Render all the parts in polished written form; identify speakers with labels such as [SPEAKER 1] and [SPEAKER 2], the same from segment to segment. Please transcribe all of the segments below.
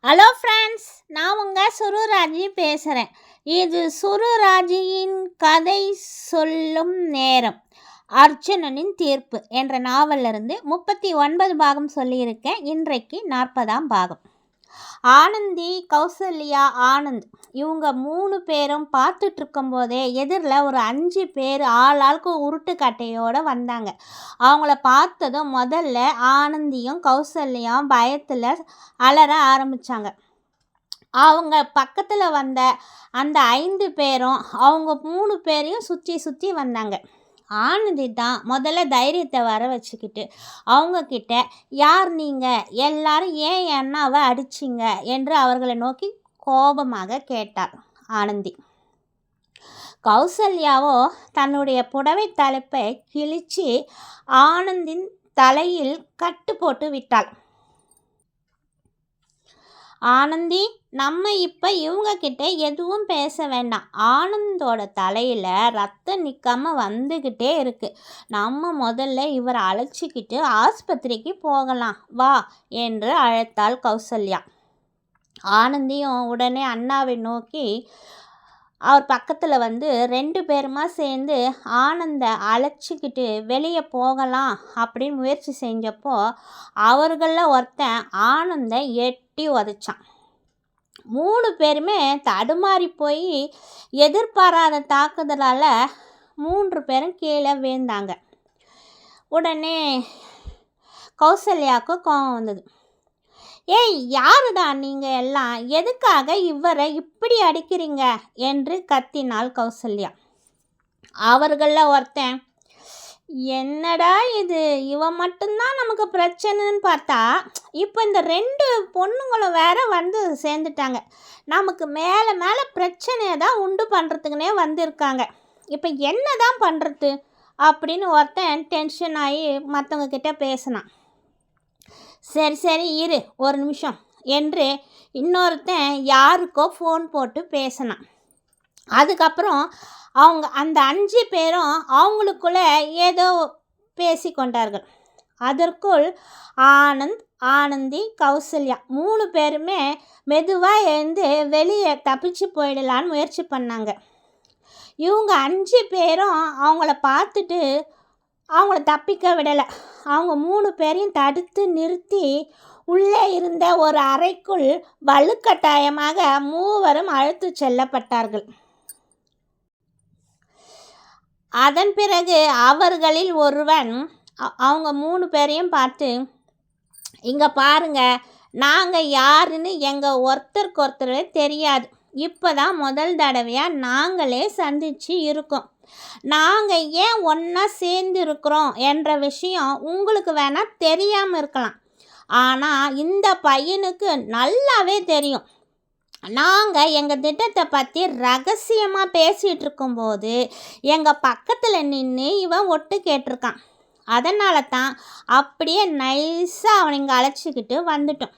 [SPEAKER 1] Hello friends, நான் உங்கள் சுருராஜி பேசுகிறேன். இது சுருராஜியின் கதை சொல்லும் நேரம். அர்ஜுனனின் தீர்ப்பு என்ற நாவலிருந்து 39 பாகம் சொல்லியிருக்கேன். இன்றைக்கு 40ஆம் பாகம். ஆனந்தி, கௌசல்யா, ஆனந்த் இவங்க 3 பேரும் பார்த்துட்டு இருக்கும்போதே எதிரில் ஒரு 5 பேர் ஆளாளுக்கு உருட்டுக்கட்டையோடு வந்தாங்க. அவங்கள பார்த்ததும் முதல்ல ஆனந்தியும் கௌசல்யாவும் பயத்தில் அலற ஆரம்பித்தாங்க. அவங்க பக்கத்தில் வந்த அந்த 5 பேரும் அவங்க 3 பேரையும் சுற்றி வந்தாங்க. ஆனந்தி தான் முதல்ல தைரியத்தை வர வச்சுக்கிட்டு அவங்கக்கிட்ட, யார் நீங்கள், எல்லாரும் ஏன் அண்ணாவை அடிச்சிங்க என்று அவர்களை நோக்கி கோபமாக கேட்டார் ஆனந்தி. கௌசல்யாவோ தன்னுடைய புடவை தலைப்பை கிழிச்சு ஆனந்தின் தலையில் கட்டு போட்டு விட்டாள். ஆனந்தி, நம்ம இப்போ இவங்கக்கிட்ட எதுவும் பேச வேண்டாம். ஆனந்தோட தலையில் ரத்தம் நிற்காமல் வந்துக்கிட்டே இருக்குது. நம்ம முதல்ல இவரை அழைச்சிக்கிட்டு ஆஸ்பத்திரிக்கு போகலாம் வா என்று அழைத்தாள் கௌசல்யா. ஆனந்தியும் உடனே அண்ணாவை நோக்கி அவர் பக்கத்தில் வந்து 2 பேருமா சேர்ந்து ஆனந்தை அழைச்சிக்கிட்டு வெளியே போகலாம் அப்படின்னு முயற்சி செஞ்சப்போ அவர்களில் ஒருத்தன் ஆனந்தை எட்டி உதைச்சான். 3 பேருமே தடுமாறி போய் எதிர்பாராத தாக்குதலால் 3 பேரும் கீழே விழுந்தாங்க. உடனே கௌசல்யாவுக்கு கோபம் வந்தது. ஏய், யாருடா நீங்கள் எல்லாம், எதுக்காக இவரை இப்படி அடிக்கிறீங்க என்று கத்தினாள் கௌசல்யா. அவர்களில் ஒருத்தன், என்னடா இது, இவன் மட்டும்தான் நமக்கு பிரச்சனைன்னு பார்த்தா இப்போ இந்த 2 பொண்ணுங்களும் வேற வந்து சேர்ந்துட்டாங்க. நமக்கு மேலே மேலே பிரச்சனையை தான் உண்டு பண்ணுறதுக்குனே வந்திருக்காங்க. இப்போ என்ன தான் பண்ணுறது அப்படின்னு ஒருத்தன் டென்ஷன் ஆகி மற்றவங்க கிட்ட பேசினான். சரி இரு ஒரு நிமிஷம் என்று இன்னொருத்தன் யாருக்கோ ஃபோன் போட்டு பேசினான். அதுக்கப்புறம் அவங்க அந்த 5 பேரும் அவங்களுக்குள்ளே ஏதோ பேசி கொண்டார்கள். அதற்குள் ஆனந்த், ஆனந்தி, கௌசல்யா 3 பேருமே மெதுவாக எழுந்து வெளியே தப்பிச்சு போயிடலான்னு முயற்சி பண்ணாங்க. இவங்க 5 பேரும் அவங்கள பார்த்துட்டு அவங்கள தப்பிக்க விடலை. அவங்க 3 பேரையும் தடுத்து நிறுத்தி உள்ளே இருந்த ஒரு அறைக்குள் வலுக்கட்டாயமாக 3வரும் அழைத்து செல்லப்பட்டார்கள். அதன் பிறகு அவர்களில் ஒருவன் அவங்க 3 பேரையும் பார்த்து, இங்கே பாருங்க, நாங்கள் யாருன்னு எங்கள் ஒருத்தருக்கு தெரியாது. இப்போ தான் முதல் தடவையாக நாங்களே சந்தித்து இருக்கோம். நாங்கள் ஏன் ஒன்றா சேர்ந்து இருக்கிறோம் என்ற விஷயம் உங்களுக்கு வேணால் தெரியாமல் இருக்கலாம். ஆனால் இந்த பையனுக்கு நல்லாவே தெரியும். நாங்கள் எங்கள் திட்டத்தை பற்றி ரகசியமாக பேசிகிட்டு இருக்கும்போது எங்கள் பக்கத்தில் நின்று இவன் ஒட்டு கேட்டிருக்கான். அதனால தான் அப்படியே நைஸாக அவனை இங்கே அழைச்சிக்கிட்டு வந்துட்டோம்.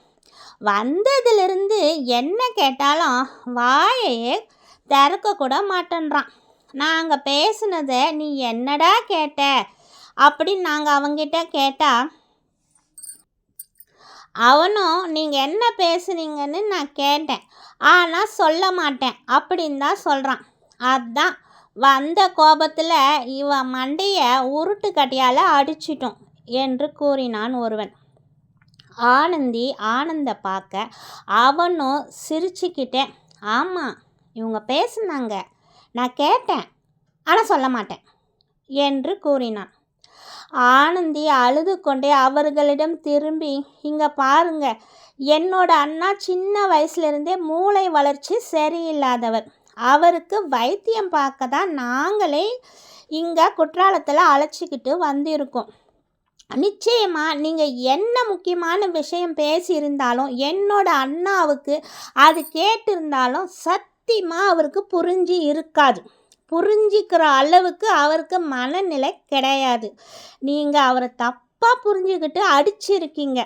[SPEAKER 1] வந்ததுலேருந்து என்ன கேட்டாலும் வாயையே திறக்கக்கூட மாட்டேன்றான். நாங்கள் பேசுனதை நீ என்னடா கேட்ட அப்படின்னு நாங்கள் அவங்கிட்ட கேட்டால் அவனும் நீங்கள் என்ன பேசுனீங்கன்னு நான் கேட்டேன், ஆனால் சொல்ல மாட்டேன் அப்படின்னு தான் சொல்கிறான். அதுதான் வந்த கோபத்தில் இவன் மண்டையை உருட்டு கட்டியால் அடிச்சிட்டோம் என்று கூறினான் ஒருவன். ஆனந்தி ஆனந்த பார்க்க அவனும் சிரிச்சுக்கிட்டேன், ஆமாம் இவங்க பேசுனாங்க, நான் கேட்டேன் ஆனால் சொல்ல மாட்டேன் என்று கூறினான். ஆனந்தி அழுது கொண்டே அவர்களிடம் திரும்பி, இங்கே பாருங்க, என்னோட அண்ணா சின்ன வயசுலேருந்தே மூளை வளர்ச்சி சரியில்லாதவர். அவருக்கு வைத்தியம் பார்க்க தான் நாங்களே இங்கே குற்றாலத்தில் அழைச்சிக்கிட்டு வந்திருக்கோம். நிச்சயமாக நீங்கள் என்ன முக்கியமான விஷயம் பேசியிருந்தாலும் என்னோட அண்ணாவுக்கு அது கேட்டிருந்தாலும் சத்தியமாக அவருக்கு புரிஞ்சு இருக்காது. புரிஞ்சிக்கிற அளவுக்கு அவருக்கு மனநிலை கிடையாது. நீங்கள் அவரை தப்பாக புரிஞ்சுக்கிட்டு அடிச்சிருக்கீங்க.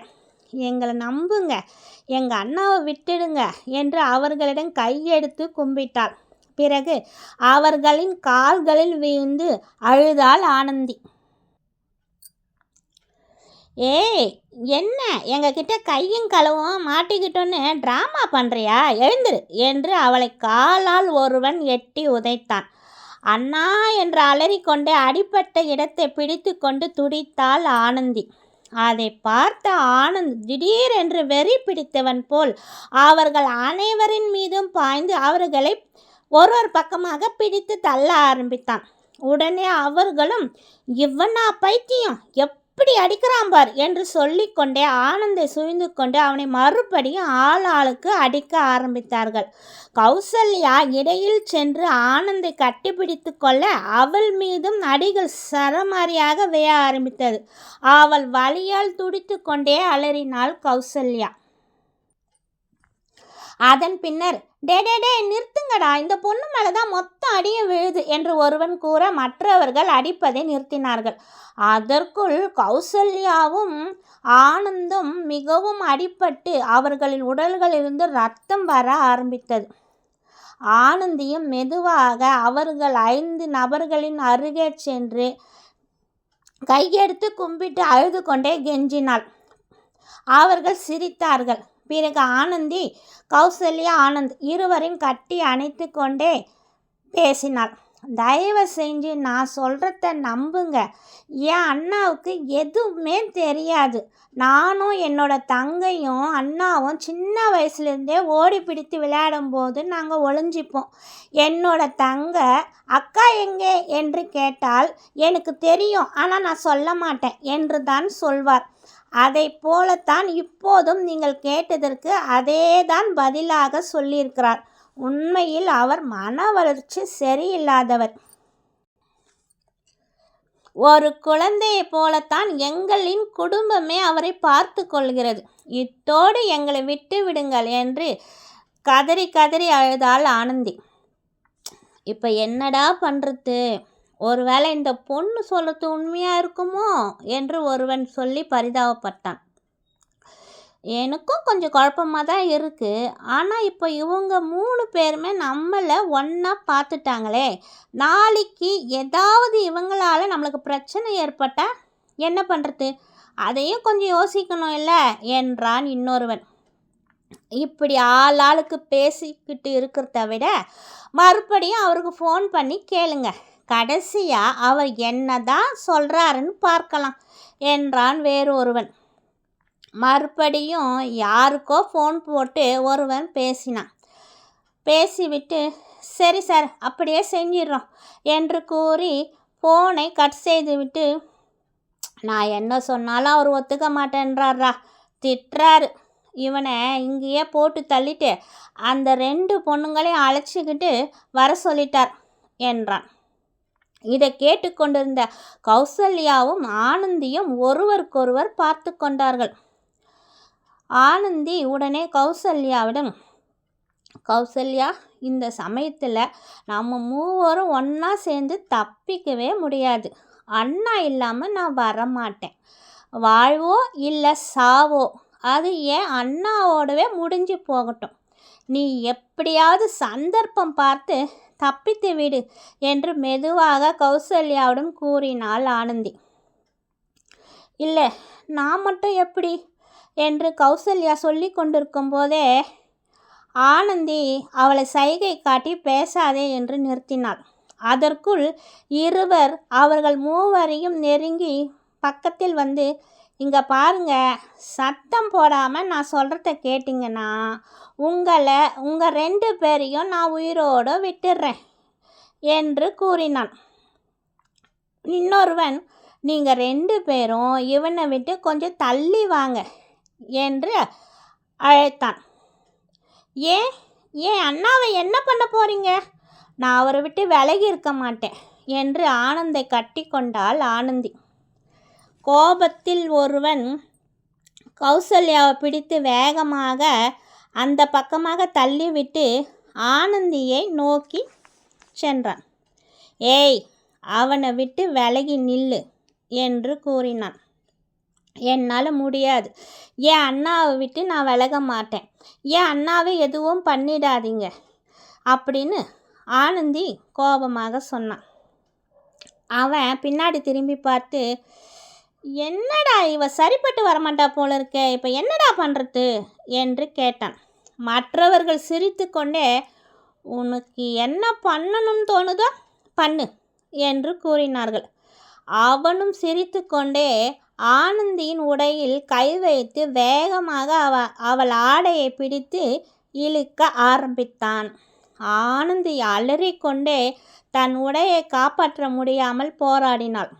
[SPEAKER 1] எங்களை நம்புங்க, எங்கள் அண்ணாவை விட்டுடுங்க என்று அவர்களிடம் கையெடுத்து கும்பிட்டாள். பிறகு அவர்களின் கால்களில் விழுந்து அழுதாள் ஆனந்தி. ஏய், என்ன எங்ககிட்ட கையும் களவும் மாட்டிக்கிட்டோன்னு ட்ராமா பண்ணுறியா? எழுந்துரு என்று அவளை காலால் ஒருவன் எட்டி உதைத்தான். அண்ணா என்று அலறிக்கொண்டே அடிப்பட்ட இடத்தை பிடித்து கொண்டு துடித்தாள் ஆனந்தி. அதை பார்த்த ஆனந்த் திடீரென்று வெறி பிடித்தவன் போல் அவர்கள் அனைவரின் மீதும் பாய்ந்து அவர்களை ஒருவர் பக்கமாக பிடித்து தள்ள ஆரம்பித்தான். உடனே அவர்களும், இவனா பைத்தியம், எப்படி அடிக்கிறான் பார் என்று சொல்லிக்கொண்டே ஆனந்தை சுய்ந்து கொண்டு அவனை மறுபடியும் ஆளுக்கு அடிக்க ஆரம்பித்தார்கள். கௌசல்யா இடையில் சென்று ஆனந்தை கட்டிப்பிடித்து கொள்ள அவள் மீதும் அடிகள் சரமாரியாக வேய ஆரம்பித்தது. அவள் வலியால் துடித்து கொண்டே அலறினாள் கௌசல்யா. அதன் பின்னர், டே நிறுத்துங்கடா, இந்த பொண்ணு மேலே தான் மொத்தம் அடியும் விழுது என்று ஒருவன் கூற மற்றவர்கள் அடிப்பதை நிறுத்தினார்கள். அதற்குள் கௌசல்யாவும் ஆனந்தும் மிகவும் அடிபட்டு அவர்களின் உடல்களிலிருந்து ரத்தம் வர ஆரம்பித்தது. ஆனந்தியும் மெதுவாக அவர்கள் 5 நபர்களின் அருகே சென்று கையெடுத்து கும்பிட்டு அழுது கொண்டே கெஞ்சினாள். அவர்கள் சிரித்தார்கள். பிறகு ஆனந்தி, கௌசல்யா, ஆனந்த் இருவரையும் கட்டி அணைத்து கொண்டே பேசினாள். தயவு செஞ்சு நான் சொல்கிறத நம்புங்க. என் அண்ணாவுக்கு எதுவுமே தெரியாது. நானும் என்னோட தங்கையும் அண்ணாவும் சின்ன வயசுலேருந்தே ஓடி பிடித்து விளையாடும்போது நாங்கள் ஒளிஞ்சிப்போம். என்னோட தங்கை, அக்கா எங்கே என்று கேட்டால், எனக்கு தெரியும் ஆனால் நான் சொல்ல மாட்டேன் என்று தான் சொல்வார். அதை போலத்தான் இப்போதும் நீங்கள் கேட்டதற்கு அதே தான் பதிலாக சொல்லியிருக்கிறார். உண்மையில் அவர் மன வளர்ச்சி சரியில்லாதவர். ஒரு குழந்தையை போலத்தான் எங்களின் குடும்பமே அவரை பார்த்து கொள்கிறது. இத்தோடு எங்களை விட்டு விடுங்கள் என்று கதறி கதறி அழுதாள் ஆனந்தி. இப்போ என்னடா பண்ணுறது? ஒருவேளை இந்த பொண்ணு சொல்கிறது உண்மையாக இருக்குமோ என்று ஒருவன் சொல்லி பரிதாபப்பட்டான். எனக்கும் கொஞ்சம் குழப்பமாக தான் இருக்குது. ஆனால் இப்போ இவங்க 3 பேருமே நம்மளை ஒன்றா பார்த்துட்டாங்களே, நாளைக்கு ஏதாவது இவங்களால் நம்மளுக்கு பிரச்சனை ஏற்பட்டால் என்ன பண்ணுறது? அதையும் கொஞ்சம் யோசிக்கணும் இல்லை என்றான் இன்னொருவன். இப்படி ஆளுக்கு பேசிக்கிட்டு இருக்கிறத விட மறுபடியும் அவருக்கு ஃபோன் பண்ணி கேளுங்க. கடைசியாக அவர் என்ன தான் சொல்கிறாருன்னு பார்க்கலாம் என்றான் வேறு ஒருவன். மறுபடியும் யாருக்கோ ஃபோன் போட்டு ஒருவன் பேசினான். பேசிவிட்டு, சரி சார், அப்படியே செஞ்சிடறோம் என்று கூறி ஃபோனை கட் செய்துவிட்டு, நான் என்ன சொன்னாலும் அவர் ஒத்துக்க மாட்டேன்றாரா, திட்டுறாரு. இவனை இங்கேயே போட்டு தள்ளிட்டு அந்த 2 பொண்ணுங்களையும் அழைச்சிக்கிட்டு வர சொல்லிட்டார் என்றான். இதை கேட்டுக்கொண்டிருந்த கௌசல்யாவும் ஆனந்தியும் ஒருவருக்கொருவர் பார்த்து கொண்டார்கள். ஆனந்தி உடனே கௌசல்யாவிடம், கௌசல்யா, இந்த சமயத்தில் நம்ம 3 ஒன்றா சேர்ந்து தப்பிக்கவே முடியாது. அண்ணா இல்லாமல் நான் வரமாட்டேன். வாழ்வோ இல்லை சாவோ அது என் அண்ணாவோடவே முடிஞ்சு போகட்டும். நீ எப்படியாவது சந்தர்ப்பம் பார்த்து தப்பித்து விடு என்று மெதுவாக கௌசல்யாவிடம் கூறினாள் ஆனந்தி. இல்லை, நான் மட்டும் எப்படி என்று கௌசல்யா சொல்லி கொண்டிருக்கும் போதே ஆனந்தி அவளை சைகை காட்டி பேசாதே என்று நிறுத்தினாள். அதற்குள் இருவர் அவர்கள் 3வரையும் நெருங்கி பக்கத்தில் வந்து, இங்கே பாருங்க, சத்தம் போடாமல் நான் சொல்கிறத கேட்டிங்கன்னா உங்கள் 2 பேரையும் நான் உயிரோடு விட்டுடுறேன் என்று கூறினான். இன்னொருவன், நீங்கள் 2 பேரும் இவனை விட்டு கொஞ்சம் தள்ளி வாங்க என்று அழைத்தான். ஏன் அண்ணாவை என்ன பண்ண போகிறீங்க? நான் அவரை விட்டு விலகி இருக்க மாட்டேன் என்று ஆனந்தை கட்டி கொண்டாள் ஆனந்தி. கோபத்தில் ஒருவன் கௌசல்யாவை பிடித்து வேகமாக அந்த பக்கமாக தள்ளிவிட்டு ஆனந்தியை நோக்கி சென்றான். ஏய், அவனை விட்டு விலகி நில்லு என்று கூறினான். என்னால் முடியாது. என் அண்ணாவை விட்டு நான் விலக மாட்டேன். என் அண்ணாவை எதுவும் பண்ணிடாதீங்க அப்படின்னு ஆனந்தி கோபமாக சொன்னான். அவன் பின்னாடி திரும்பி பார்த்து, என்னடா இவ சரிப்பட்டு வரமாட்டா போல இருக்கே, இப்போ என்னடா பண்ணுறது என்று கேட்டான். மற்றவர்கள் சிரித்து கொண்டே, உனக்கு என்ன பண்ணணும்னு தோணுதோ பண்ணு என்று கூறினார்கள். அவனும் சிரித்து கொண்டே ஆனந்தியின் உடையில் கை வைத்து வேகமாக அவள் ஆடையை பிடித்து இழுக்க ஆரம்பித்தான். ஆனந்தி அலறிக்கொண்டே தன் உடையை காப்பாற்ற முடியாமல் போராடினாள்.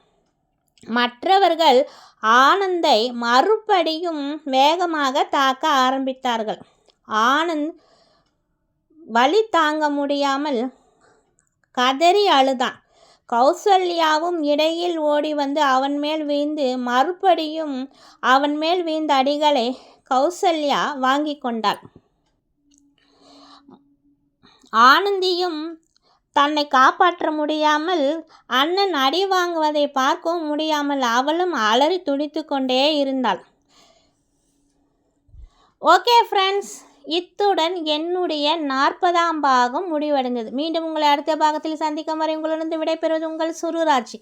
[SPEAKER 1] மற்றவர்கள் ஆனந்தை மறுபடியும் வேகமாக தாக்க ஆரம்பித்தார்கள். ஆனந்த் வலி தாங்க முடியாமல் கதறி அழுதான். கௌசல்யாவும் இடையில் ஓடி வந்து அவன் மேல் வீழ்ந்து மறுபடியும் அவன் மேல் வீழ்ந்த அடிகளை கௌசல்யா வாங்கி கொண்டாள். ஆனந்தியும் தன்னை காப்பாற்ற முடியாமல் அண்ணன் அடி வாங்குவதை பார்க்கவும் முடியாமல் அவளும் அலறி துடித்து கொண்டே இருந்தாள். ஓகே ஃப்ரெண்ட்ஸ், இத்துடன் என்னுடைய 40ஆம் பாகம் முடிவடைந்தது. மீண்டும் உங்களை அடுத்த பாகத்தில் சந்திக்கும் வரை உங்களிடம் விடைபெறுவது உங்கள் சுருராஜி.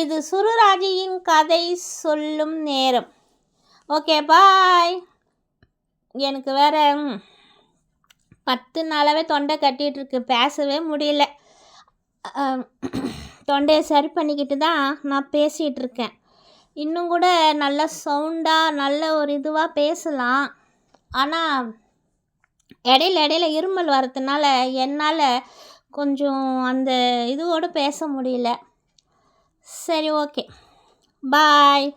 [SPEAKER 1] இது சுருராஜியின் கதை சொல்லும் நேரம். ஓகே, பாய். எனக்கு வேற 10 நாளாகவே தொண்டை கட்டிகிட்ருக்கு, பேசவே முடியல. தொண்டையை சரி பண்ணிக்கிட்டு தான் நான் பேசிகிட்ருக்கேன். இன்னும் கூட நல்ல சவுண்டாக நல்ல ஒரு இதுவாக பேசலாம். ஆனால் இடையில இருமல் வரதுனால என்னால் கொஞ்சம் அந்த இதுவோடு பேச முடியல. சரி, ஓகே, பாய்.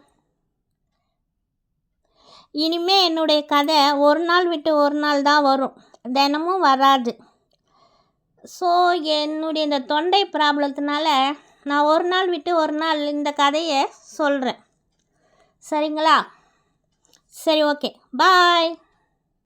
[SPEAKER 1] இனிமேல் என்னுடைய கதை ஒரு நாள் விட்டு ஒரு நாள் தான் வரும், தினமும் வராது. ஸோ என்னுடைய இந்த தொண்டை ப்ராப்ளத்தினால நான் ஒரு நாள் விட்டு ஒரு நாள் இந்த கதையை சொல்கிறேன். சரிங்களா? சரி, ஓகே, பாய்.